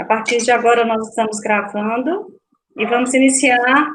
A partir de agora, nós estamos gravando e vamos iniciar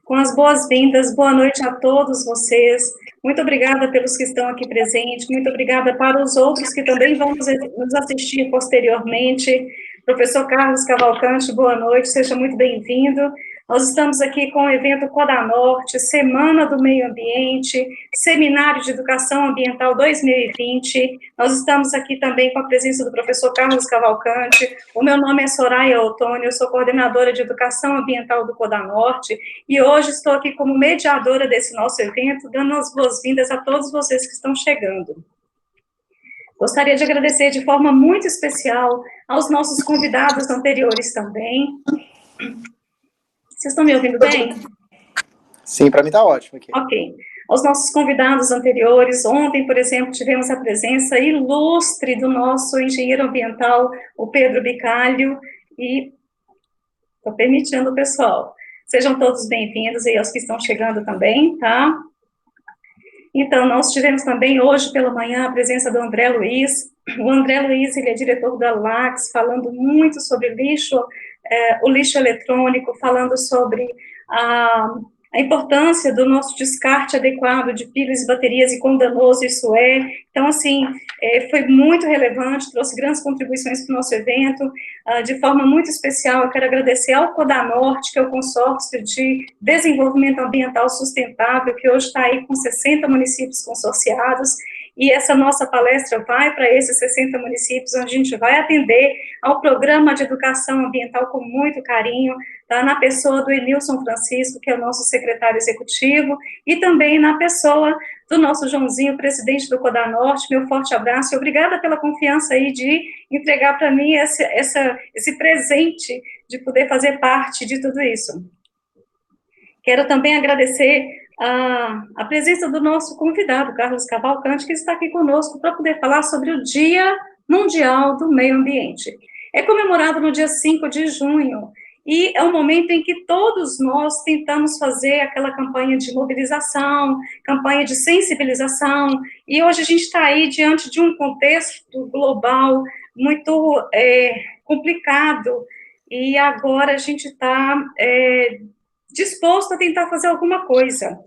com as boas-vindas. Boa noite a todos vocês. Muito obrigada pelos que estão aqui presentes, muito obrigada para os outros que também vão nos assistir posteriormente. Professor Carlos Cavalcante, boa noite, seja muito bem-vindo. Nós estamos aqui com o evento Codanorte, Semana do Meio Ambiente, Seminário de Educação Ambiental 2020. Nós estamos aqui também com a presença do professor Carlos Cavalcante. O meu nome é Soraya Ottoni, eu sou coordenadora de Educação Ambiental do Codanorte, e hoje estou aqui como mediadora desse nosso evento, dando as boas-vindas a todos vocês que estão chegando. Gostaria de agradecer de forma muito especial aos nossos convidados anteriores também. Vocês estão me ouvindo bem? Sim, para mim está ótimo aqui. Ok. Aos nossos convidados anteriores, ontem, por exemplo, tivemos a presença ilustre do nosso engenheiro ambiental, o Pedro Bicalho, e estou permitindo, pessoal. Sejam todos bem-vindos aí aos que estão chegando também, tá? Então, nós tivemos também hoje pela manhã a presença do André Luiz. O André Luiz, ele é diretor da LACS, falando muito sobre lixo, o lixo eletrônico, falando sobre a importância do nosso descarte adequado de pilhas e baterias e quão danoso isso é. Então, assim, foi muito relevante, trouxe grandes contribuições para o nosso evento. De forma muito especial, eu quero agradecer ao Codanorte, que é o consórcio de desenvolvimento ambiental sustentável, que hoje está aí com 60 municípios consorciados, e essa nossa palestra vai para esses 60 municípios, onde a gente vai atender ao programa de educação ambiental com muito carinho, tá? Na pessoa do Enilson Francisco, que é o nosso secretário executivo, e também na pessoa do nosso Joãozinho, presidente do Codanorte. Meu forte abraço e obrigada pela confiança aí de entregar para mim esse presente de poder fazer parte de tudo isso. Quero também agradecer a presença do nosso convidado, Carlos Cavalcante, que está aqui conosco para poder falar sobre o Dia Mundial do Meio Ambiente. É comemorado no dia 5 de junho, e é um momento em que todos nós tentamos fazer aquela campanha de mobilização, campanha de sensibilização, e hoje a gente está aí diante de um contexto global muito complicado, e agora a gente está disposto a tentar fazer alguma coisa.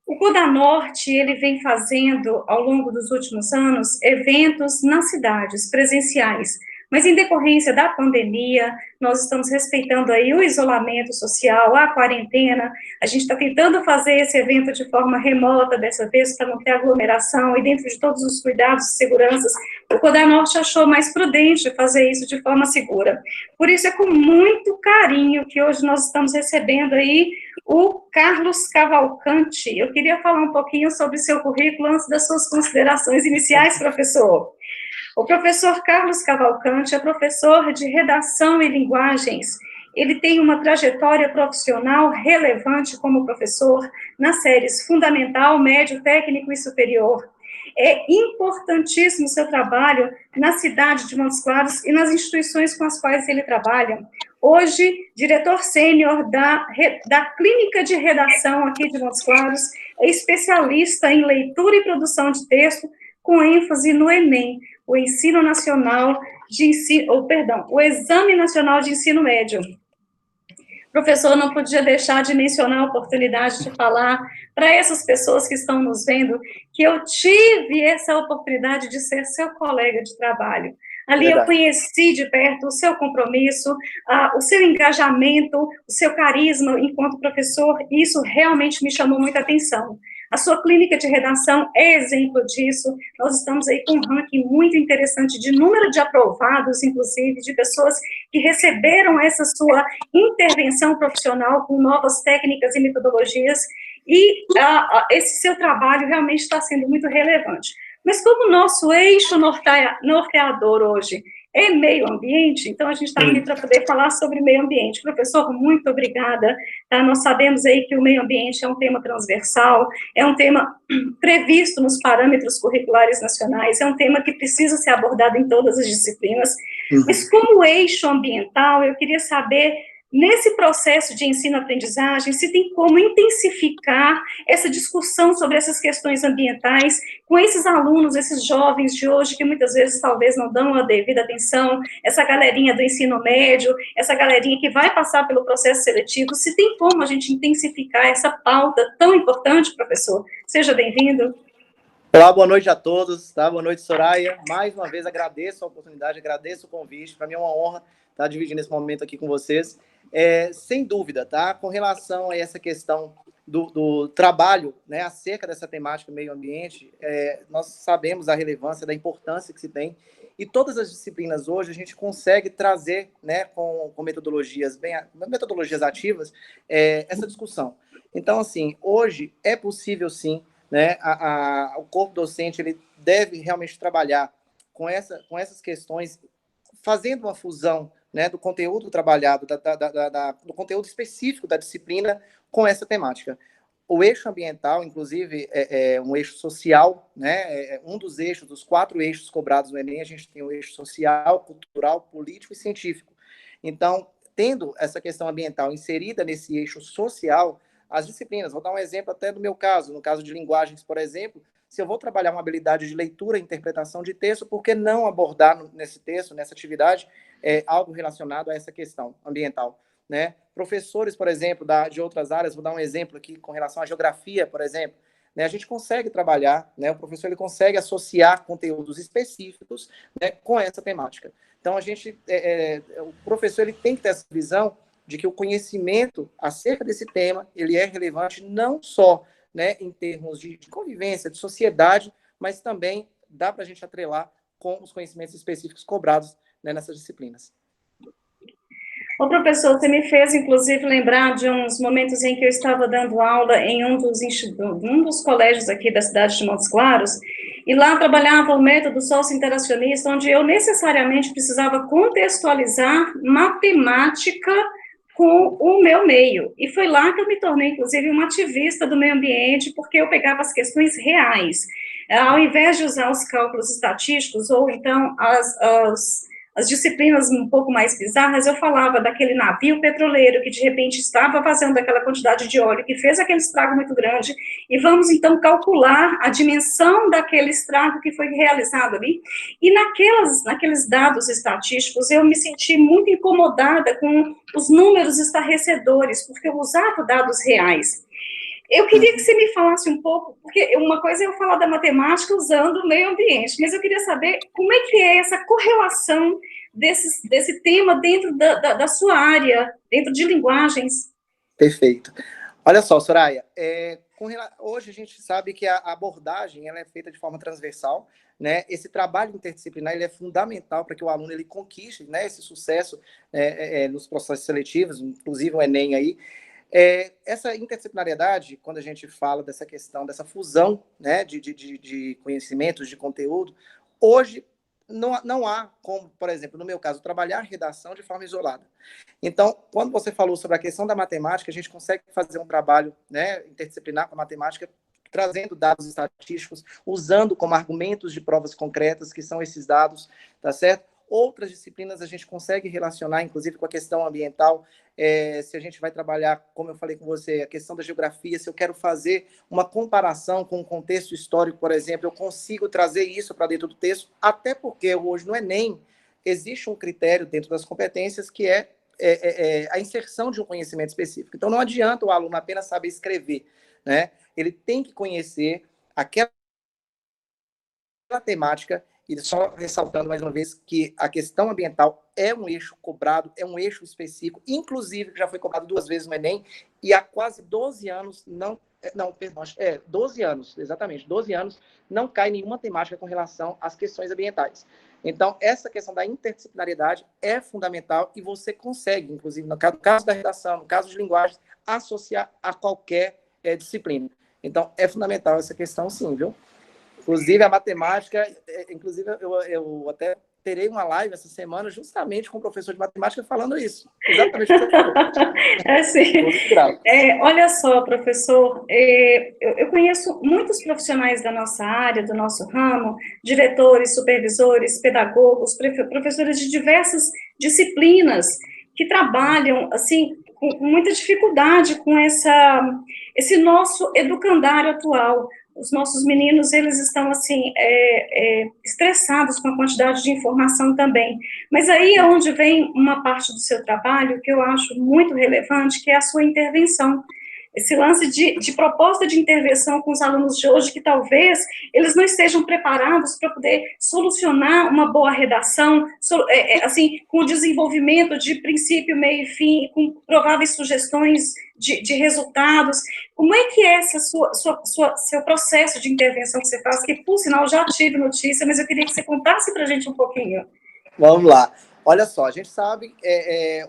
O Codanorte, ele vem fazendo, ao longo dos últimos anos, eventos nas cidades, presenciais, mas em decorrência da pandemia, nós estamos respeitando aí o isolamento social, a quarentena, a gente está tentando fazer esse evento de forma remota dessa vez, para não ter aglomeração, e dentro de todos os cuidados de segurança, o Codanorte achou mais prudente fazer isso de forma segura. Por isso é com muito carinho que hoje nós estamos recebendo aí o Carlos Cavalcante. Eu queria falar um pouquinho sobre seu currículo antes das suas considerações iniciais, professor. O professor Carlos Cavalcante é professor de redação e linguagens. Ele tem uma trajetória profissional relevante como professor nas séries fundamental, médio, técnico e superior. É importantíssimo o seu trabalho na cidade de Montes Claros e nas instituições com as quais ele trabalha. Hoje, diretor sênior da Clínica de Redação aqui de Montes Claros, é especialista em leitura e produção de texto, com ênfase no Enem, o Ensino Nacional de Ensino, o Exame Nacional de Ensino Médio. Professor, não podia deixar de mencionar a oportunidade de falar para essas pessoas que estão nos vendo que eu tive essa oportunidade de ser seu colega de trabalho. Ali Verdade. Eu conheci de perto o seu compromisso, o seu engajamento, o seu carisma enquanto professor, e isso realmente me chamou muita atenção. A sua clínica de redação é exemplo disso. Nós estamos aí com um ranking muito interessante de número de aprovados, inclusive, de pessoas que receberam essa sua intervenção profissional com novas técnicas e metodologias, e esse seu trabalho realmente está sendo muito relevante. Mas como o nosso eixo norteador hoje é meio ambiente, então a gente está aqui para poder falar sobre meio ambiente. Professor, muito obrigada. Tá? Nós sabemos aí que o meio ambiente é um tema transversal, é um tema previsto nos parâmetros curriculares nacionais, é um tema que precisa ser abordado em todas as disciplinas. Mas como eixo ambiental, eu queria saber nesse processo de ensino-aprendizagem, se tem como intensificar essa discussão sobre essas questões ambientais com esses alunos, esses jovens de hoje, que muitas vezes talvez não dão a devida atenção, essa galerinha do ensino médio, essa galerinha que vai passar pelo processo seletivo, se tem como a gente intensificar essa pauta tão importante, professor? Seja bem-vindo. Olá, boa noite a todos, tá? Boa noite, Soraya. Mais uma vez agradeço a oportunidade, agradeço o convite. Para mim é uma honra estar dividindo esse momento aqui com vocês. Sem dúvida, tá? Com relação a essa questão do trabalho, né, acerca dessa temática meio ambiente, nós sabemos a relevância, da importância que se tem, e todas as disciplinas hoje a gente consegue trazer, né, com metodologias metodologias ativas, essa discussão. Então, assim, hoje é possível sim, né, o corpo docente ele deve realmente trabalhar com essas questões, fazendo uma fusão, né, do conteúdo trabalhado, do conteúdo específico da disciplina com essa temática. O eixo ambiental, inclusive, é um eixo social, né, um dos eixos, dos 4 eixos cobrados no Enem, a gente tem o eixo social, cultural, político e científico. Então, tendo essa questão ambiental inserida nesse eixo social, as disciplinas, vou dar um exemplo até do meu caso, no caso de linguagens, por exemplo, se eu vou trabalhar uma habilidade de leitura e interpretação de texto, por que não abordar nesse texto, nessa atividade, algo relacionado a essa questão ambiental, né? Professores, por exemplo, de outras áreas, vou dar um exemplo aqui com relação à geografia, por exemplo, né? A gente consegue trabalhar, né? O professor ele consegue associar conteúdos específicos, né, com essa temática. Então, o professor ele tem que ter essa visão de que o conhecimento acerca desse tema ele é relevante não só, né, em termos de convivência, de sociedade, mas também dá para a gente atrelar com os conhecimentos específicos cobrados, né, nessas disciplinas. Ô, professor, você me fez, inclusive, lembrar de uns momentos em que eu estava dando aula em um dos colégios aqui da cidade de Montes Claros, e lá trabalhava o método socio-interacionista, onde eu necessariamente precisava contextualizar matemática com o meu meio. E foi lá que eu me tornei, inclusive, uma ativista do meio ambiente, porque eu pegava as questões reais. Ao invés de usar os cálculos estatísticos, ou então as disciplinas um pouco mais bizarras, eu falava daquele navio petroleiro que, de repente, estava vazando aquela quantidade de óleo, que fez aquele estrago muito grande, e vamos, então, calcular a dimensão daquele estrago que foi realizado ali. E naqueles dados estatísticos, eu me senti muito incomodada com os números estarrecedores, porque eu usava dados reais. Eu queria que você me falasse um pouco, porque uma coisa é eu falar da matemática usando o meio ambiente, mas eu queria saber como é que é essa correlação desse tema dentro da sua área, dentro de linguagens. Perfeito. Olha só, Soraya, hoje a gente sabe que a abordagem ela é feita de forma transversal, né? Esse trabalho interdisciplinar ele é fundamental para que o aluno ele conquiste, né, esse sucesso nos processos seletivos, inclusive o Enem aí. Essa interdisciplinariedade, quando a gente fala dessa questão, dessa fusão, né, de conhecimentos, de conteúdo, hoje não há como, por exemplo, no meu caso, trabalhar redação de forma isolada. Então, quando você falou sobre a questão da matemática, a gente consegue fazer um trabalho, né, interdisciplinar com a matemática, trazendo dados estatísticos, usando como argumentos de provas concretas, que são esses dados, tá certo? Outras disciplinas a gente consegue relacionar, inclusive, com a questão ambiental. Se a gente vai trabalhar, como eu falei com você, a questão da geografia, se eu quero fazer uma comparação com o contexto histórico, por exemplo, eu consigo trazer isso para dentro do texto, até porque hoje no Enem existe um critério dentro das competências que é a inserção de um conhecimento específico. Então, não adianta o aluno apenas saber escrever, né? Ele tem que conhecer aquela temática. E só ressaltando mais uma vez que a questão ambiental é um eixo cobrado, é um eixo específico, inclusive que já foi cobrado 2 vezes no Enem, e há quase 12 anos 12 anos, exatamente, 12 anos, não cai nenhuma temática com relação às questões ambientais. Então, essa questão da interdisciplinariedade é fundamental e você consegue, inclusive, no caso da redação, no caso de linguagens, associar a qualquer disciplina. Então, é fundamental essa questão, sim, viu? Inclusive, a matemática, inclusive, eu até terei uma live essa semana justamente com o professor de matemática falando isso. Exatamente o que você falou. Olha só, professor, eu conheço muitos profissionais da nossa área, do nosso ramo, diretores, supervisores, pedagogos, professores de diversas disciplinas, que trabalham, assim, com muita dificuldade com esse nosso educandário atual. Os nossos meninos, eles estão, assim, estressados com a quantidade de informação também. Mas aí é onde vem uma parte do seu trabalho que eu acho muito relevante, que é a sua intervenção. Esse lance de proposta de intervenção com os alunos de hoje, que talvez eles não estejam preparados para poder solucionar uma boa redação, assim, com o desenvolvimento de princípio, meio e fim, com prováveis sugestões de resultados. Como é que é esse seu processo de intervenção que você faz? Que, por sinal, já tive notícia, mas eu queria que você contasse para a gente um pouquinho. Vamos lá. Olha só, a gente sabe,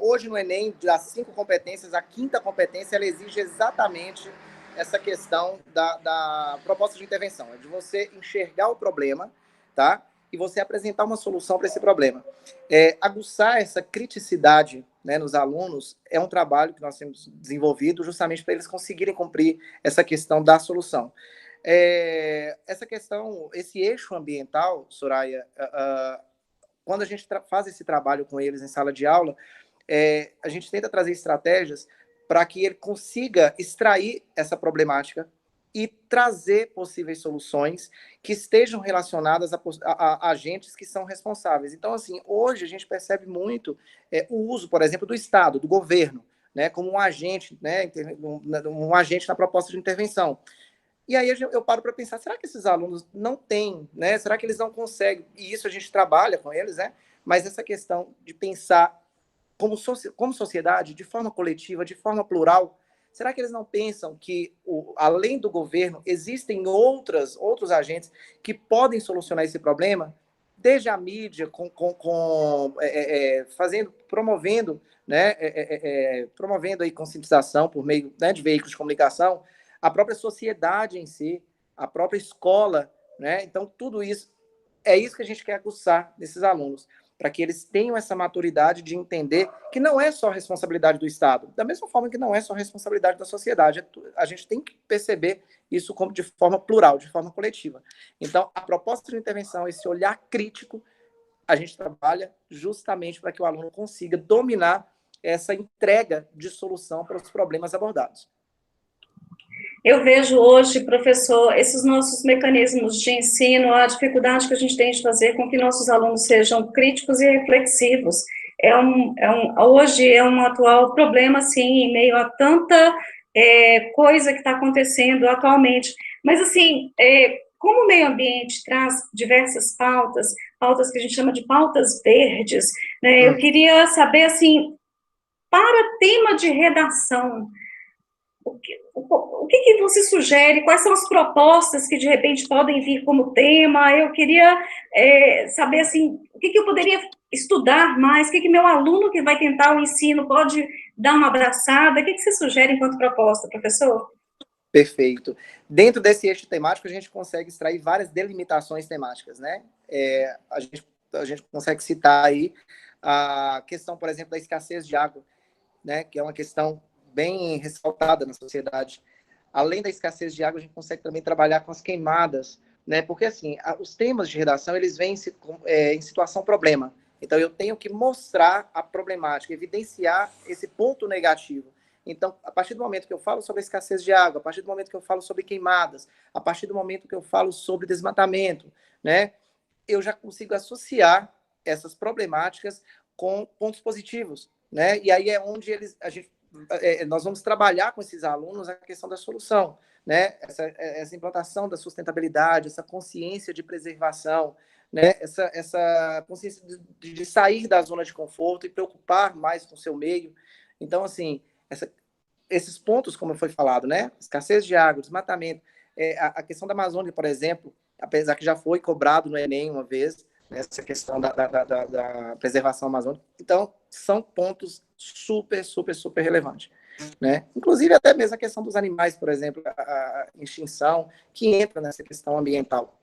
hoje no Enem, das 5 competências, a 5ª competência, ela exige exatamente essa questão da proposta de intervenção, é de você enxergar o problema, tá? E você apresentar uma solução para esse problema. Aguçar essa criticidade, né, nos alunos é um trabalho que nós temos desenvolvido justamente para eles conseguirem cumprir essa questão da solução. Essa questão, esse eixo ambiental, Soraya, quando a gente faz esse trabalho com eles em sala de aula, a gente tenta trazer estratégias para que ele consiga extrair essa problemática e trazer possíveis soluções que estejam relacionadas a agentes que são responsáveis. Então, assim, hoje a gente percebe muito o uso, por exemplo, do Estado, do governo, né, como um agente, né, um agente na proposta de intervenção. E aí eu paro para pensar, será que esses alunos não têm, né? Será que eles não conseguem? E isso a gente trabalha com eles, né? Mas essa questão de pensar como sociedade, de forma coletiva, de forma plural, será que eles não pensam que, além do governo, existem outros agentes que podem solucionar esse problema? Desde a mídia, promovendo, né, promovendo aí conscientização por meio, né, de veículos de comunicação, a própria sociedade em si, a própria escola, né? Então, tudo isso, é isso que a gente quer aguçar nesses alunos, para que eles tenham essa maturidade de entender que não é só responsabilidade do Estado, da mesma forma que não é só responsabilidade da sociedade, a gente tem que perceber isso como de forma plural, de forma coletiva. Então, a proposta de intervenção, esse olhar crítico, a gente trabalha justamente para que o aluno consiga dominar essa entrega de solução para os problemas abordados. Eu vejo hoje, professor, esses nossos mecanismos de ensino, a dificuldade que a gente tem de fazer com que nossos alunos sejam críticos e reflexivos. Hoje é um atual problema, assim, em meio a tanta coisa que está acontecendo atualmente. Mas, assim, como o meio ambiente traz diversas pautas que a gente chama de pautas verdes, né, eu queria saber, assim, para tema de redação, o que você sugere? Quais são as propostas que, de repente, podem vir como tema? Eu queria saber, assim, o que eu poderia estudar mais? O que meu aluno que vai tentar o ensino pode dar uma abraçada? O que você sugere enquanto proposta, professor? Perfeito. Dentro desse eixo temático, a gente consegue extrair várias delimitações temáticas, né? A gente consegue citar aí a questão, por exemplo, da escassez de água, né? Que é uma questão bem ressaltada na sociedade. Além da escassez de água, a gente consegue também trabalhar com as queimadas, né? Porque, assim, os temas de redação, eles vêm em situação problema. Então, eu tenho que mostrar a problemática, evidenciar esse ponto negativo. Então, a partir do momento que eu falo sobre a escassez de água, a partir do momento que eu falo sobre queimadas, a partir do momento que eu falo sobre desmatamento, né? Eu já consigo associar essas problemáticas com pontos positivos, né? E aí é onde nós vamos trabalhar com esses alunos a questão da solução, né? Essa implantação da sustentabilidade, essa consciência de preservação, né? Essa consciência de sair da zona de conforto e preocupar mais com o seu meio. Então, assim, esses pontos, como foi falado, né? Escassez de água, desmatamento, a questão da Amazônia, por exemplo, apesar que já foi cobrado no Enem uma vez, essa questão da preservação amazônica. Então, são pontos super, super, super relevantes, né? Inclusive, até mesmo a questão dos animais, por exemplo, a extinção, que entra nessa questão ambiental.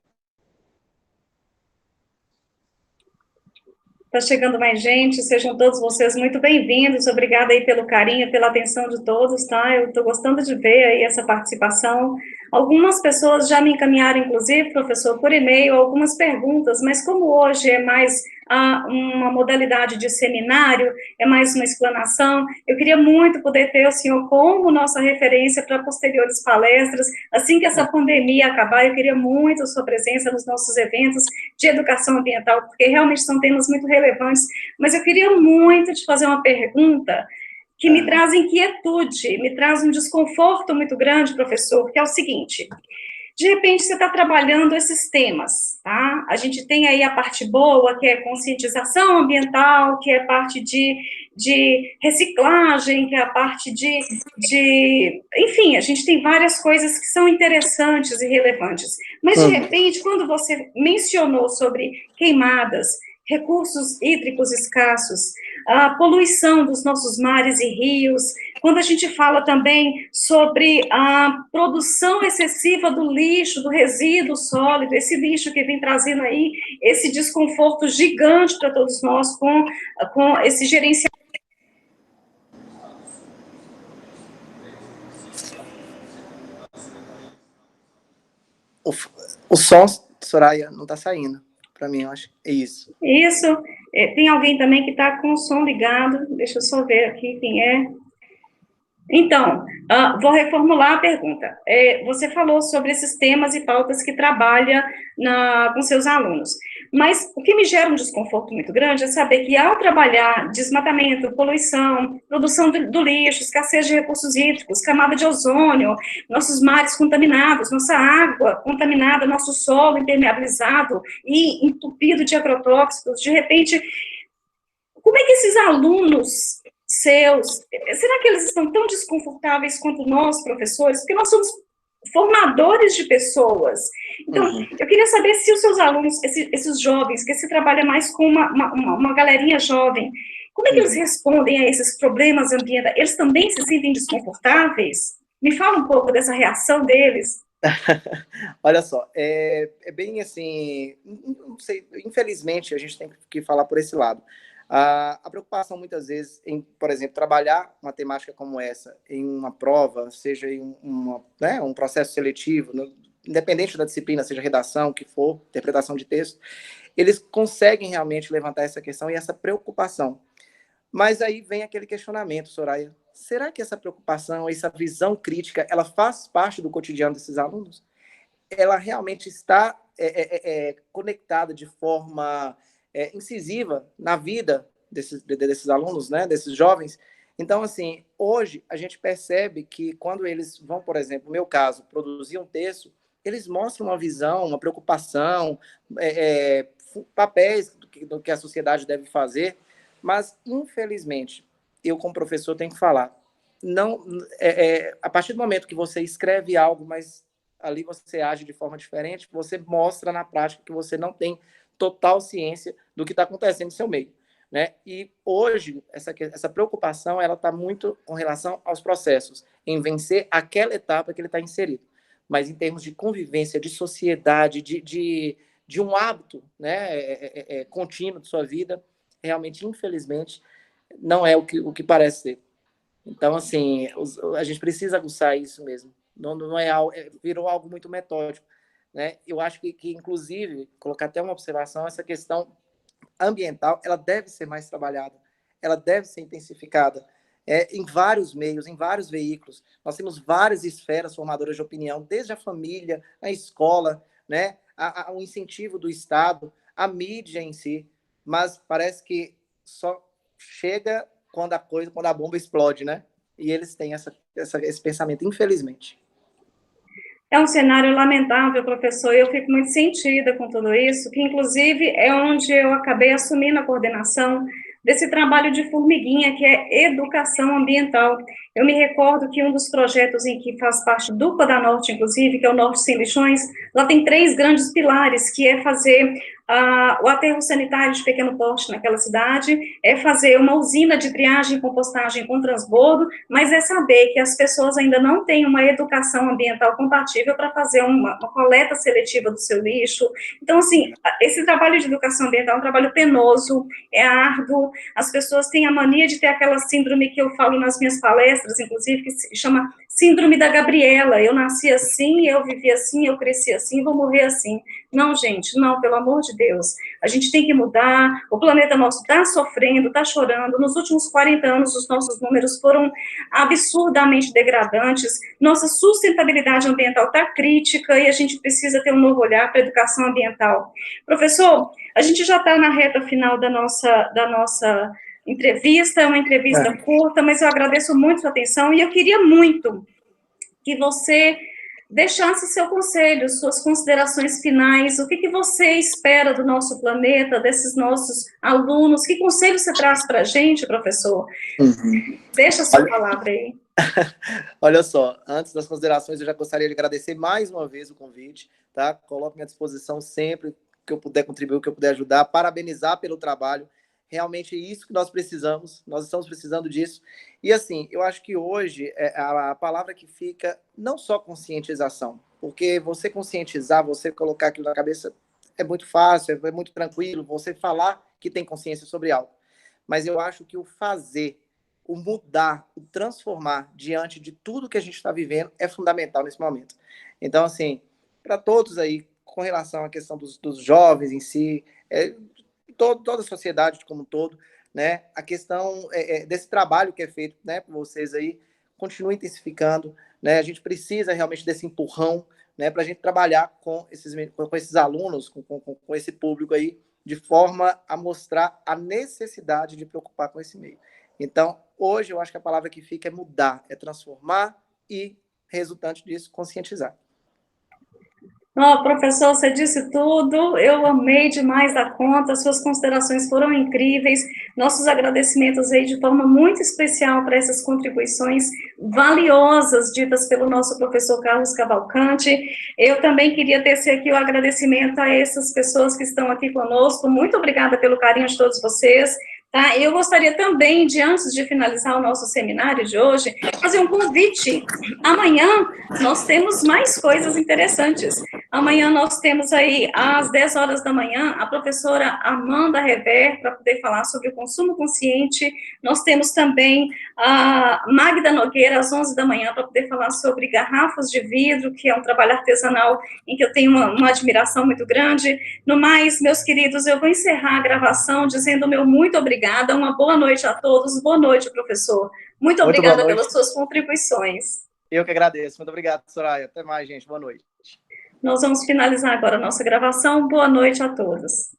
Está chegando mais gente, sejam todos vocês muito bem-vindos, obrigada aí pelo carinho, pela atenção de todos, tá? Eu estou gostando de ver aí essa participação. Algumas pessoas já me encaminharam, inclusive, professor, por e-mail, algumas perguntas, mas como hoje é mais uma modalidade de seminário, é mais uma explanação. Eu queria muito poder ter o senhor como nossa referência para posteriores palestras. Assim que essa pandemia acabar, eu queria muito a sua presença nos nossos eventos de educação ambiental, porque realmente são temas muito relevantes. Mas eu queria muito te fazer uma pergunta que me traz inquietude, me traz um desconforto muito grande, professor, que é o seguinte: de repente você está trabalhando esses temas, tá? A gente tem aí a parte boa, que é conscientização ambiental, que é a parte de reciclagem, que é a parte enfim, a gente tem várias coisas que são interessantes e relevantes. Mas, de repente, quando você mencionou sobre queimadas, recursos hídricos escassos, a poluição dos nossos mares e rios, quando a gente fala também sobre a produção excessiva do lixo, do resíduo sólido, esse lixo que vem trazendo aí esse desconforto gigante para todos nós com esse gerenciamento. O som, Soraya, não está saindo. Para mim, eu acho que é isso. Isso. Tem alguém também que está com o som ligado. Deixa eu só ver aqui quem é. Então, vou reformular a pergunta. Você falou sobre esses temas e pautas que trabalha com seus alunos, mas o que me gera um desconforto muito grande é saber que, ao trabalhar desmatamento, poluição, produção do lixo, escassez de recursos hídricos, camada de ozônio, nossos mares contaminados, nossa água contaminada, nosso solo impermeabilizado e entupido de agrotóxicos, de repente, como é que esses alunos seus, será que eles estão tão desconfortáveis quanto nós, professores? Porque nós somos formadores de pessoas. Então, eu queria saber se os seus alunos, esses jovens, que se trabalha mais com uma galerinha jovem, como é que eles respondem a esses problemas ambientais? Eles também se sentem desconfortáveis? Me fala um pouco dessa reação deles. Olha só, é bem assim, não sei, infelizmente a gente tem que falar por esse lado. A preocupação muitas vezes em, por exemplo, trabalhar uma temática como essa em uma prova, seja em um processo seletivo, independente da disciplina, seja redação, o que for, interpretação de texto, eles conseguem realmente levantar essa questão e essa preocupação. Mas aí vem aquele questionamento, Soraya, será que essa preocupação, essa visão crítica, ela faz parte do cotidiano desses alunos? Ela realmente está conectada de forma incisiva na vida desses alunos, né, desses jovens? Então, assim, hoje a gente percebe que quando eles vão, por exemplo, no meu caso, produzir um texto, eles mostram uma visão, uma preocupação, papéis do que a sociedade deve fazer, mas, infelizmente, eu, como professor, tenho que falar, não, a partir do momento que você escreve algo, mas ali você age de forma diferente, você mostra na prática que você não tem total ciência do que está acontecendo no seu meio, né? E hoje, essa preocupação, ela está muito com relação aos processos, em vencer aquela etapa que ele está inserido. Mas em termos de convivência, de sociedade, de um hábito, né, contínuo de sua vida, realmente, infelizmente, não é o que parece ser. Então, assim, a gente precisa aguçar isso mesmo. Não é algo, virou algo muito metódico, né? Eu acho que, inclusive, colocar até uma observação, essa questão ambiental, ela deve ser mais trabalhada, ela deve ser intensificada em vários meios, em vários veículos. Nós temos várias esferas formadoras de opinião, desde a família, a escola, né? O incentivo do Estado, a mídia em si, mas parece que só chega quando a bomba explode, né? E eles têm esse pensamento, infelizmente. É um cenário lamentável, professor, e eu fico muito sentida com tudo isso, que inclusive é onde eu acabei assumindo a coordenação desse trabalho de formiguinha, que é educação ambiental. Eu me recordo que um dos projetos em que faz parte do Coda Norte, inclusive, que é o Norte Sem Lixões, lá tem 3 grandes pilares, que é fazer o aterro sanitário de pequeno porte naquela cidade, é fazer uma usina de triagem e compostagem com transbordo, mas é saber que as pessoas ainda não têm uma educação ambiental compatível para fazer uma coleta seletiva do seu lixo. Então, assim, esse trabalho de educação ambiental é um trabalho penoso, é árduo, as pessoas têm a mania de ter aquela síndrome que eu falo nas minhas palestras, inclusive, que se chama síndrome da Gabriela. Eu nasci assim, eu vivi assim, eu cresci assim, vou morrer assim. Não, gente, não, pelo amor de Deus. A gente tem que mudar, o planeta nosso está sofrendo, está chorando. Nos últimos 40 anos, os nossos números foram absurdamente degradantes, nossa sustentabilidade ambiental está crítica e a gente precisa ter um novo olhar para a educação ambiental. Professor, a gente já está na reta final da nossa entrevista, é uma entrevista curta, mas eu agradeço muito a sua atenção e eu queria muito que você deixasse seu conselho, suas considerações finais, o que você espera do nosso planeta, desses nossos alunos, que conselho você traz para a gente, professor? Deixa a sua palavra aí. Olha só, antes das considerações, eu já gostaria de agradecer mais uma vez o convite, tá? Coloco-me à disposição sempre que eu puder contribuir, que eu puder ajudar, parabenizar pelo trabalho. Realmente é isso que nós precisamos, nós estamos precisando disso. E assim, eu acho que hoje a palavra que fica não só conscientização, porque você conscientizar, você colocar aquilo na cabeça é muito fácil, é muito tranquilo, você falar que tem consciência sobre algo. Mas eu acho que o fazer, o mudar, o transformar diante de tudo que a gente está vivendo é fundamental nesse momento. Então, assim, para todos aí, com relação à questão dos jovens em si, toda a sociedade como um todo, né? A questão desse trabalho que é feito, né, por vocês aí, continua intensificando, né? A gente precisa realmente desse empurrão, né, para a gente trabalhar com esses alunos, com esse público aí, de forma a mostrar a necessidade de preocupar com esse meio. Então, hoje, eu acho que a palavra que fica é mudar, é transformar e, resultante disso, conscientizar. Oh, professor, você disse tudo, eu amei demais da conta, suas considerações foram incríveis, nossos agradecimentos aí de forma muito especial para essas contribuições valiosas ditas pelo nosso professor Carlos Cavalcante. Eu também queria tecer aqui o agradecimento a essas pessoas que estão aqui conosco, muito obrigada pelo carinho de todos vocês. Tá? Eu gostaria também, antes de finalizar o nosso seminário de hoje, fazer um convite. Amanhã nós temos mais coisas interessantes. Amanhã nós temos aí, às 10 horas da manhã, a professora Amanda Rever, para poder falar sobre o consumo consciente. Nós temos também a Magda Nogueira, às 11 da manhã, para poder falar sobre garrafas de vidro, que é um trabalho artesanal em que eu tenho uma admiração muito grande. No mais, meus queridos, eu vou encerrar a gravação dizendo o meu muito obrigada, uma boa noite a todos, boa noite, professor. Muito obrigada pelas suas contribuições. Eu que agradeço, muito obrigado, Soraya. Até mais, gente, boa noite. Nós vamos finalizar agora a nossa gravação. Boa noite a todos.